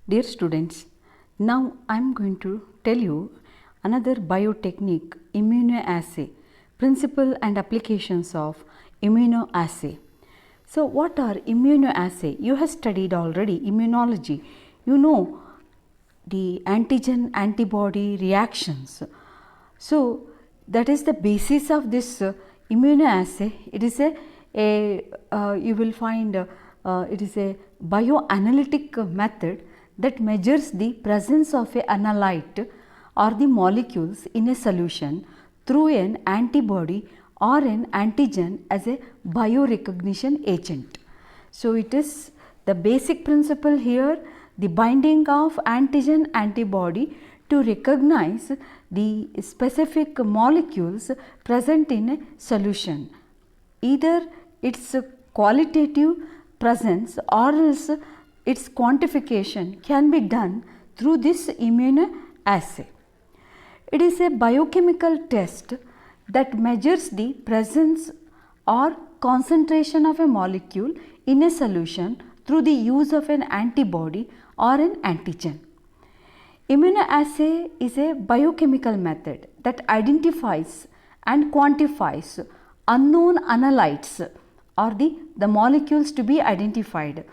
Dear students, now I am going to tell you another biotechnique, immunoassay, principle and applications of immunoassay. So what are immunoassay? You have studied already immunology. You know the antigen antibody reactions. So that is the basis of this immunoassay. It is you will find it is a bioanalytic method that measures the presence of a analyte or the molecules in a solution through an antibody or an antigen as a biorecognition agent. So it is the basic principle here, the binding of antigen antibody to recognize the specific molecules present in a solution. Either its qualitative presence or else its quantification can be done through this immunoassay. It is a biochemical test that measures the presence or concentration of a molecule in a solution through the use of an antibody or an antigen. Immunoassay is a biochemical method that identifies and quantifies unknown analytes or the molecules to be identified.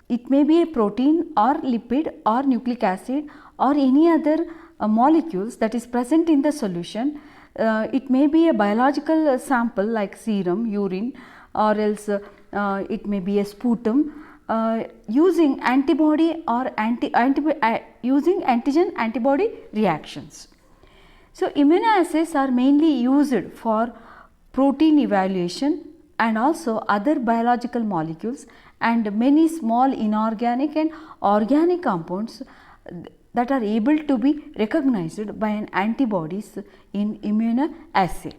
It may be a protein or lipid or nucleic acid or any other molecules that is present in the solution. It may be a biological sample like serum, urine, or else it may be a sputum. Using antibody or using antigen antibody reactions. So immunoassays are mainly used for protein evaluation and also other biological molecules and many small inorganic and organic compounds that are able to be recognized by an antibodies in immunoassay.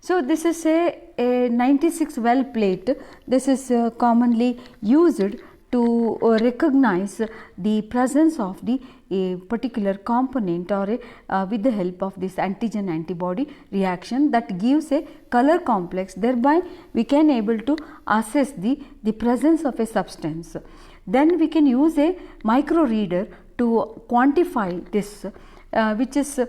So this is a 96 well plate. This is commonly used to recognize the presence of the particular component or with the help of this antigen antibody reaction that gives a color complex. Thereby we can able to assess the presence of a substance. Then we can use a micro reader to quantify this which is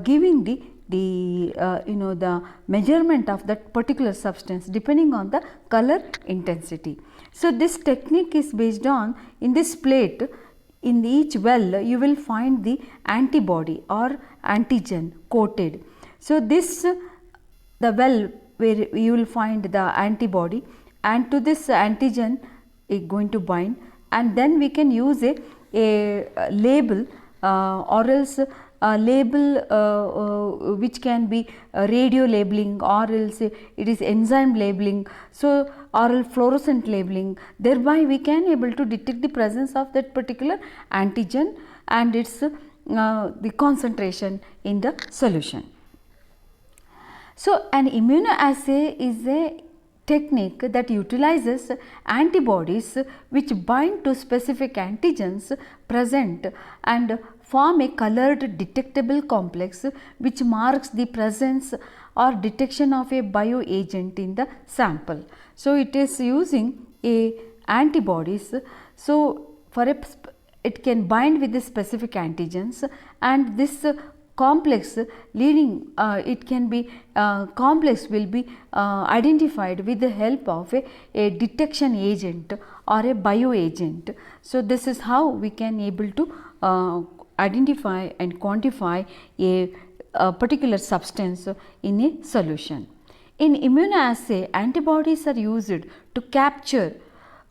giving the the measurement of that particular substance depending on the color intensity. So this technique is based on, in this plate, in each well you will find the antibody or antigen coated. So this the well where you will find the antibody, and to this antigen is going to bind, and then we can use a label or else a label which can be radio labeling or else it is enzyme labeling, so or fluorescent labeling. Thereby we can able to detect the presence of that particular antigen and its the concentration in the solution. So an immunoassay is a technique that utilizes antibodies which bind to specific antigens present and form a colored detectable complex which marks the presence or detection of a bioagent in the sample. So it is using a antibodies. So for it can bind with the specific antigens, and this complex leading it can be complex will be identified with the help of a detection agent or a bioagent. So this is how we can able to identify and quantify a particular substance in a solution. In immunoassay, antibodies are used to capture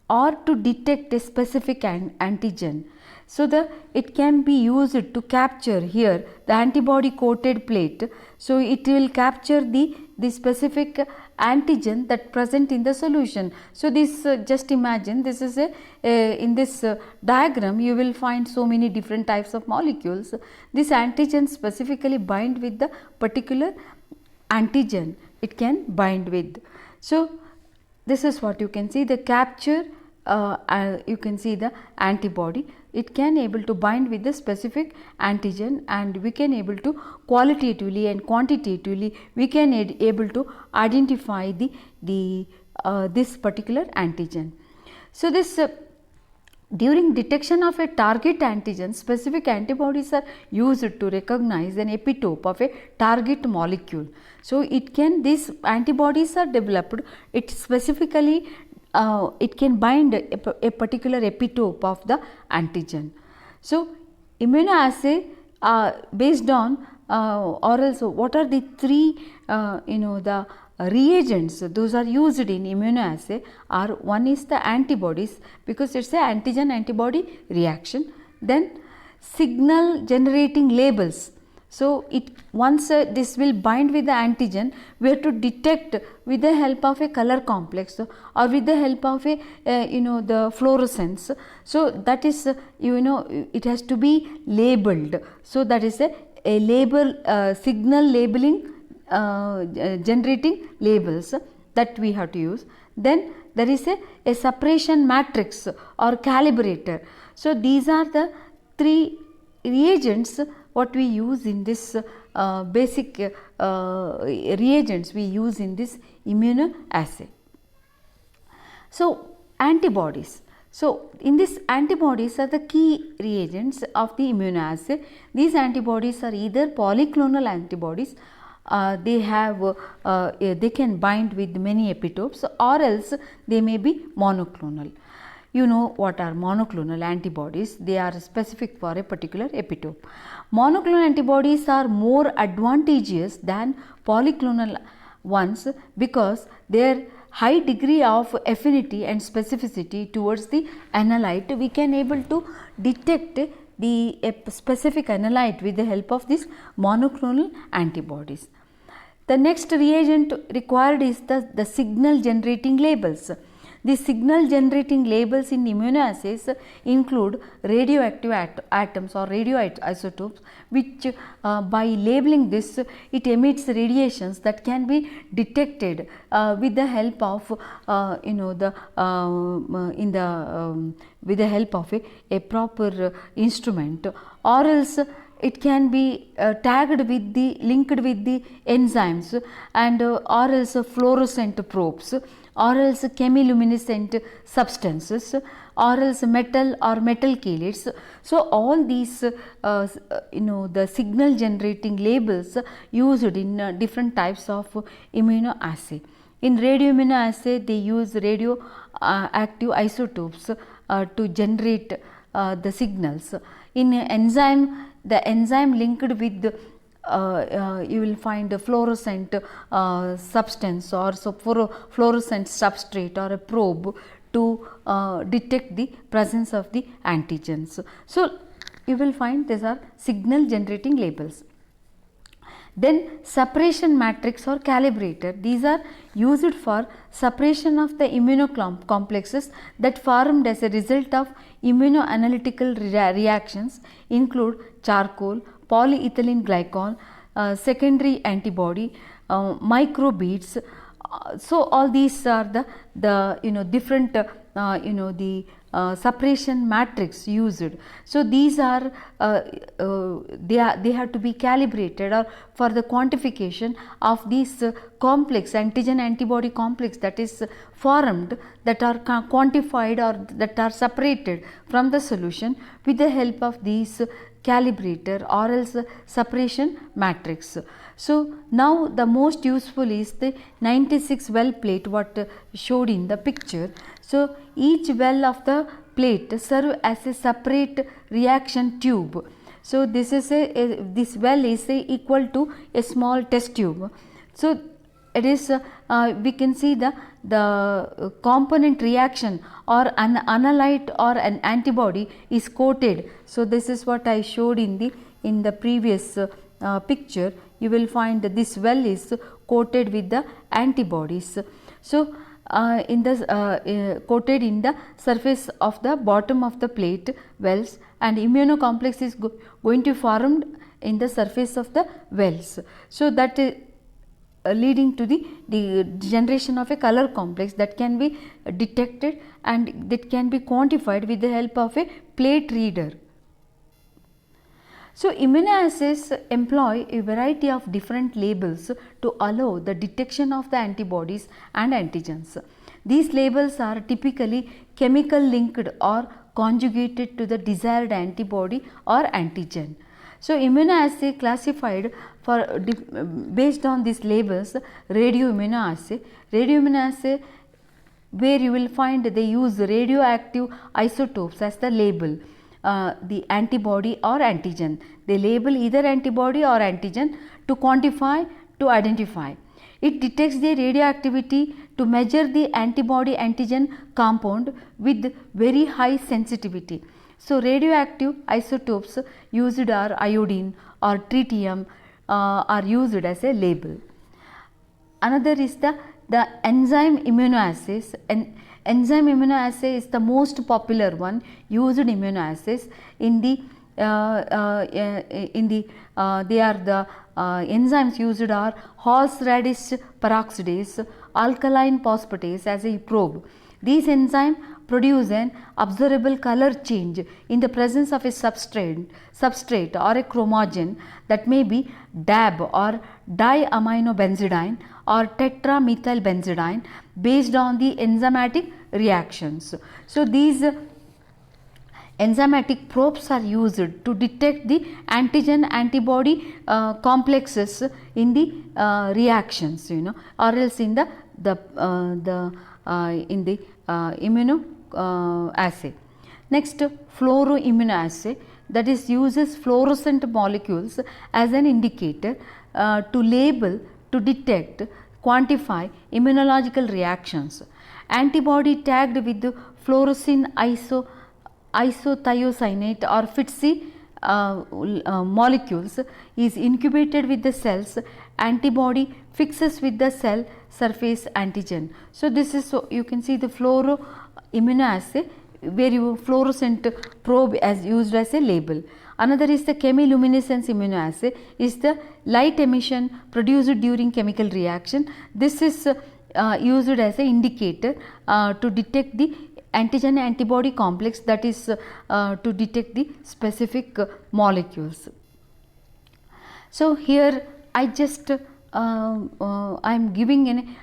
or to detect a specific antigen. So it can be used to capture here the antibody coated plate. So it will capture the specific antigen that present in the solution. So this just imagine this is in this diagram you will find so many different types of molecules. This antigen specifically bind with the particular antigen it can bind with. So this is what you can see, the capture you can see the antibody, it can able to bind with the specific antigen, and we can able to qualitatively and quantitatively we can able to identify the this particular antigen. So this During detection of a target antigen, specific antibodies are used to recognize an epitope of a target molecule. So, these antibodies are developed, it specifically it can bind a particular epitope of the antigen. So, immunoassay based on or else what are the three the reagents those are used in immunoassay are, one is the antibodies, because it is a antigen antibody reaction, then signal generating labels. So, once this will bind with the antigen, we have to detect with the help of a color complex or with the help of a the fluorescence. So, that is it has to be labeled. So, that is a label signal labeling generating labels that we have to use. Then there is a separation matrix or calibrator. So, these are the three reagents what we use in this basic reagents we use in this immunoassay. So, antibodies. So, in this antibodies are the key reagents of the immunoassay. These antibodies are either polyclonal antibodies, they can bind with many epitopes, or else they may be monoclonal. You know what are monoclonal antibodies? They are specific for a particular epitope. Monoclonal antibodies are more advantageous than polyclonal ones because their high degree of affinity and specificity towards the analyte, we can able to detect the specific analyte with the help of these monoclonal antibodies. The next reagent required is the signal generating labels. The signal generating labels in immunoassays include radioactive atoms or radioisotopes, which by labeling this, it emits radiations that can be detected with the help of with the help of a proper instrument, or else it can be tagged with the linked with the enzymes, and or else fluorescent probes, or else chemiluminescent substances, or else metal or metal chelates. So, all these the signal generating labels used in different types of immunoassay. In radioimmunoassay, they use radioactive isotopes to generate the signals. In enzyme, the enzyme linked with you will find a fluorescent substance or fluorescent substrate or a probe to detect the presence of the antigens. So, you will find these are signal generating labels. Then separation matrix or calibrator, these are used for separation of the immunocomplexes that formed as a result of immunoanalytical reactions include charcoal, polyethylene glycol, secondary antibody, microbeads. So, all these are the different separation matrix used. So, these are they have to be calibrated or for the quantification of these complex antigen antibody complex that is formed, that are quantified or that are separated from the solution with the help of these calibrator or else separation matrix. So, now the most useful is the 96 well plate what showed in the picture. So, each well of the plate serve as a separate reaction tube. So, this is this well is equal to a small test tube. So, it is we can see the component reaction or an analyte or an antibody is coated. So, this is what I showed in the previous picture. You will find that this well is coated with the antibodies. So, coated in the surface of the bottom of the plate wells, and immunocomplex is going to formed in the surface of the wells. So, that leading to the generation of a color complex that can be detected and that can be quantified with the help of a plate reader. So, immunoassays employ a variety of different labels to allow the detection of the antibodies and antigens. These labels are typically chemical linked or conjugated to the desired antibody or antigen. So immunoassay classified for based on these labels: radioimmunoassay where you will find they use radioactive isotopes as the label, the antibody or antigen. They label either antibody or antigen to quantify, to identify. It detects the radioactivity to measure the antibody antigen compound with very high sensitivity. So radioactive isotopes used are iodine or tritium are used as a label. Another is the enzyme immunoassays. And enzyme immunoassay is the most popular one used immunoassays in the they are the enzymes used are horseradish peroxidase, alkaline phosphatase as a probe. These enzymes produce an observable color change in the presence of a substrate or a chromogen that may be DAB or diaminobenzidine or tetramethylbenzidine based on the enzymatic reactions. So these enzymatic probes are used to detect the antigen antibody complexes in the reactions, or else in the immunoassay. Next, fluoroimmunoassay, that is uses fluorescent molecules as an indicator to label, to detect, quantify immunological reactions. Antibody tagged with the fluorescein isothiocyanate or FITC molecules is incubated with the cells. Antibody fixes with the cell surface antigen. So this is, so you can see the fluoroimmunoassay where you fluorescent probe as used as a label. Another is the chemiluminescence immunoassay, is the light emission produced during chemical reaction. This is used as an indicator to detect the antigen antibody complex, that is to detect the specific molecules. So here I just I am giving an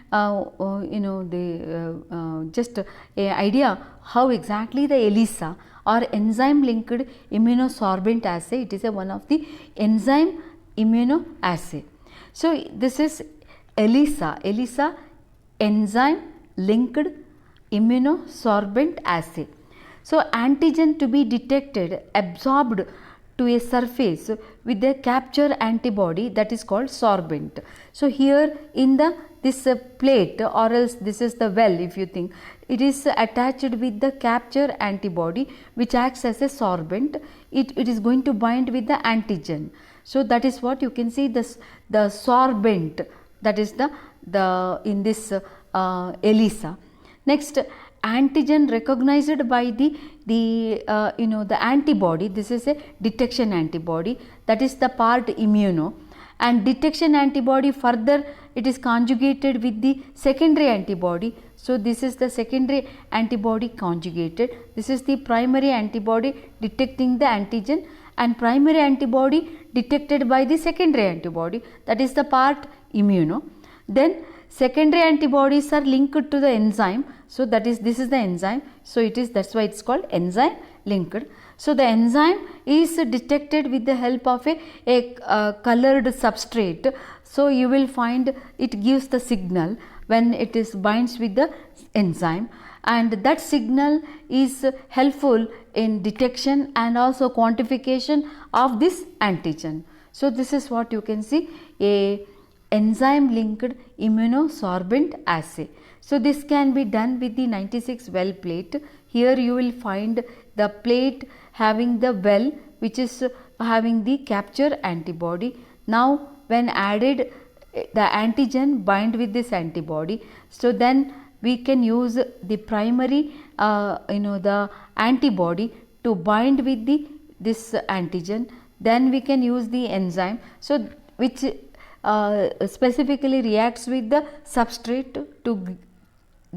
just a idea how exactly the ELISA or enzyme linked immunosorbent assay, it is a one of the enzyme immunoassay. So this is ELISA enzyme linked immunosorbent assay. So antigen to be detected absorbed to a surface with a capture antibody, that is called sorbent. So here in the this plate, or else this is the well, if you think, it is attached with the capture antibody which acts as a sorbent. It is going to bind with the antigen. So that is what you can see, the sorbent, that is the in this ELISA. Next, antigen recognized by the antibody, this is a detection antibody, that is the part immuno, and detection antibody further it is conjugated with the secondary antibody. So this is the secondary antibody conjugated, this is the primary antibody detecting the antigen, and primary antibody detected by the secondary antibody, that is the part immuno. Then secondary antibodies are linked to the enzyme. So that is, this is the enzyme. So it is, that's why it's called enzyme linked. So the enzyme is detected with the help of a colored substrate. So you will find it gives the signal when it is binds with the enzyme, and that signal is helpful in detection and also quantification of this antigen. So this is what you can see, a enzyme linked immunosorbent assay. So this can be done with the 96 well plate. Here you will find the plate having the well which is having the capture antibody. Now when added the antigen bind with this antibody, so then we can use the primary the antibody to bind with this antigen. Then we can use the enzyme, so which specifically reacts with the substrate to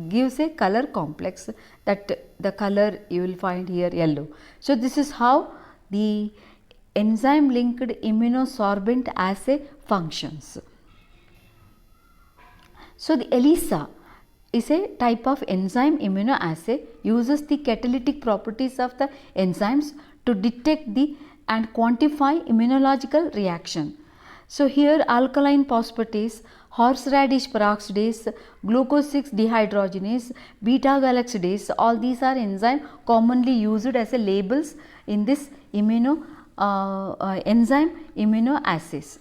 gives a color complex, that the color you will find here yellow. So this is how the enzyme linked immunosorbent assay functions. So the ELISA is a type of enzyme immunoassay, uses the catalytic properties of the enzymes to detect the and quantify immunological reaction. So here alkaline phosphatase, horseradish peroxidase, glucose 6 dehydrogenase, beta galactidase, all these are enzyme commonly used as a labels in this enzyme immunoassays.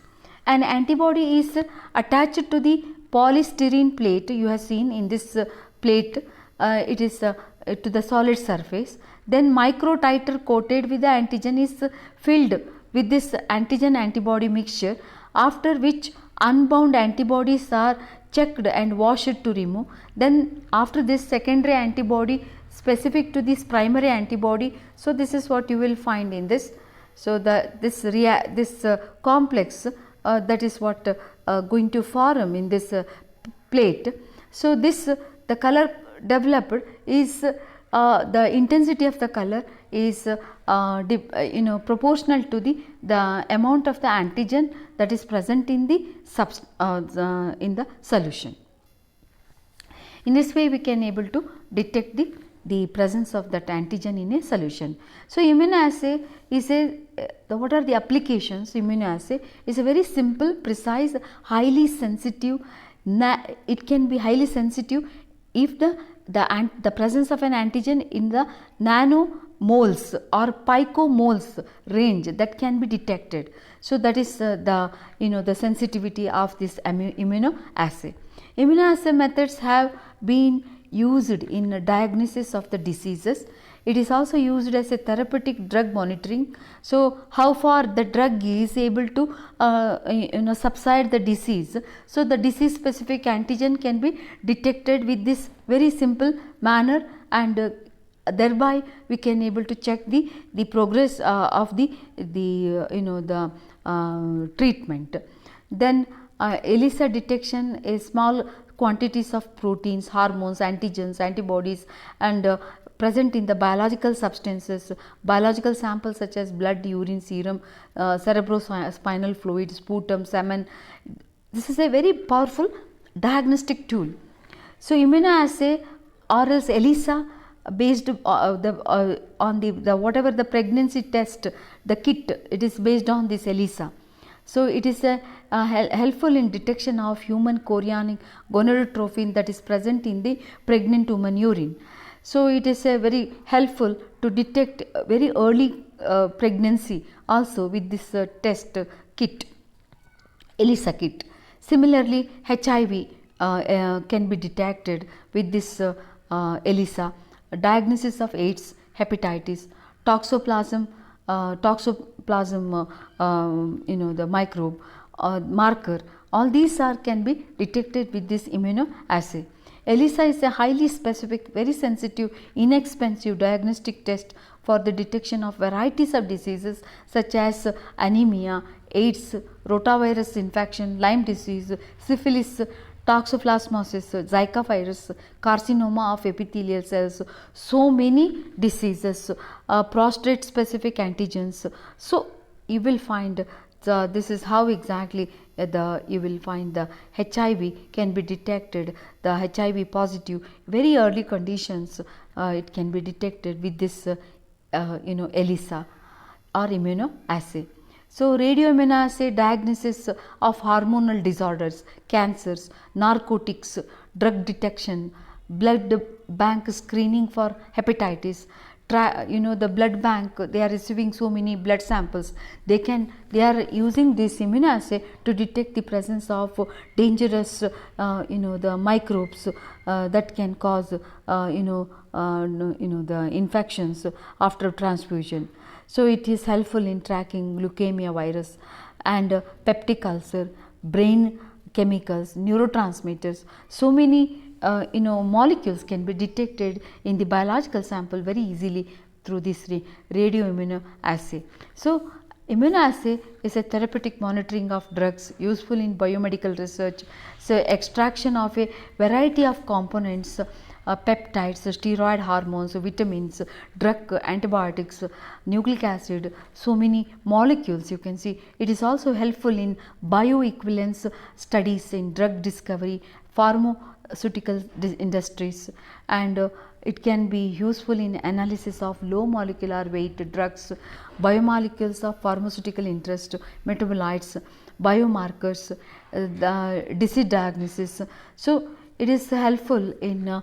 An antibody is attached to the polystyrene plate, you have seen in this plate, it is to the solid surface. Then micro titer coated with the antigen is filled with this antigen antibody mixture, after which unbound antibodies are checked and washed to remove. Then after this secondary antibody specific to this primary antibody. So this is what you will find in this. So this complex that is what going to form in this plate. So this the color developed is the intensity of the color is proportional to the amount of the antigen that is present in the solution. In this way we can able to detect the presence of that antigen in a solution. So immunoassay is what are the applications? Immunoassay is a very simple, precise, highly sensitive. It can be highly sensitive if the presence of an antigen in the nanomoles or picomoles range that can be detected. So that is the sensitivity of this immunoassay. Immunoassay methods have been used in diagnosis of the diseases. It is also used as a therapeutic drug monitoring. So how far the drug is able to subside the disease. So the disease specific antigen can be detected with this very simple manner, and thereby we can able to check the progress of the treatment. Then ELISA detection is small quantities of proteins, hormones, antigens, antibodies, and present in the biological substances, biological samples such as blood, urine, serum, cerebrospinal fluid, sputum, semen. This is a very powerful diagnostic tool. So immunoassay or else ELISA based on the whatever the pregnancy test, the kit, it is based on this ELISA. So it is helpful in detection of human chorionic gonadotropin that is present in the pregnant woman urine. So it is very helpful to detect very early pregnancy also with this test kit, ELISA kit. Similarly, HIV can be detected with this ELISA. Diagnosis of AIDS, hepatitis, toxoplasm, the microbe marker, all these can be detected with this immunoassay. ELISA is a highly specific, very sensitive, inexpensive diagnostic test for the detection of varieties of diseases such as anemia, AIDS, rotavirus infection, Lyme disease, syphilis, toxoplasmosis, Zika virus, carcinoma of epithelial cells, so many diseases, prostate specific antigens. So you will find this is how exactly you will find the HIV can be detected, the HIV positive very early conditions it can be detected with this ELISA or immunoassay. So radioimmunoassay diagnosis of hormonal disorders, cancers, narcotics, drug detection, blood bank screening for hepatitis. The blood bank, they are receiving so many blood samples. They are using this immunoassay to detect the presence of dangerous the microbes that can cause the infections after transfusion. So it is helpful in tracking leukemia virus and peptic ulcer, brain chemicals, neurotransmitters. So many molecules can be detected in the biological sample very easily through this radioimmunoassay. So immunoassay is a therapeutic monitoring of drugs useful in biomedical research. So extraction of a variety of components, peptides, steroid hormones, vitamins, drug, antibiotics, nucleic acid, so many molecules you can see. It is also helpful in bioequivalence studies in drug discovery, pharmaceutical industries, and it can be useful in analysis of low molecular weight drugs, biomolecules of pharmaceutical interest, metabolites, biomarkers, the disease diagnosis. So it is helpful in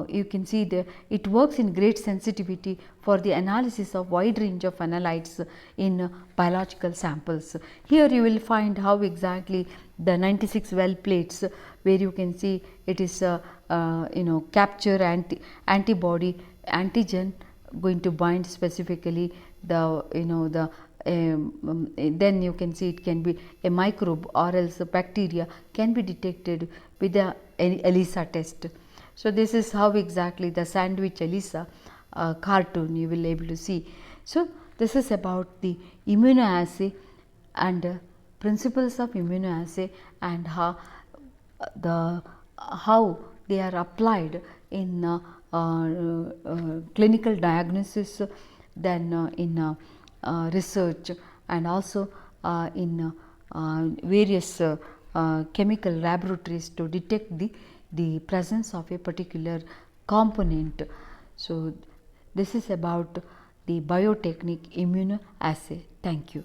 you can see it works in great sensitivity for the analysis of wide range of analytes in biological samples. Here you will find how exactly the 96 well plates, where you can see it is capture antibody antigen going to bind specifically the then you can see it can be a microbe or else a bacteria can be detected with the ELISA test. So this is how exactly the sandwich ELISA cartoon you will able to see. So this is about the immunoassay and principles of immunoassay and how they are applied in clinical diagnosis, then in research, and also in various chemical laboratories to detect the presence of a particular component. So this is about the biotechnique immunoassay. Thank you.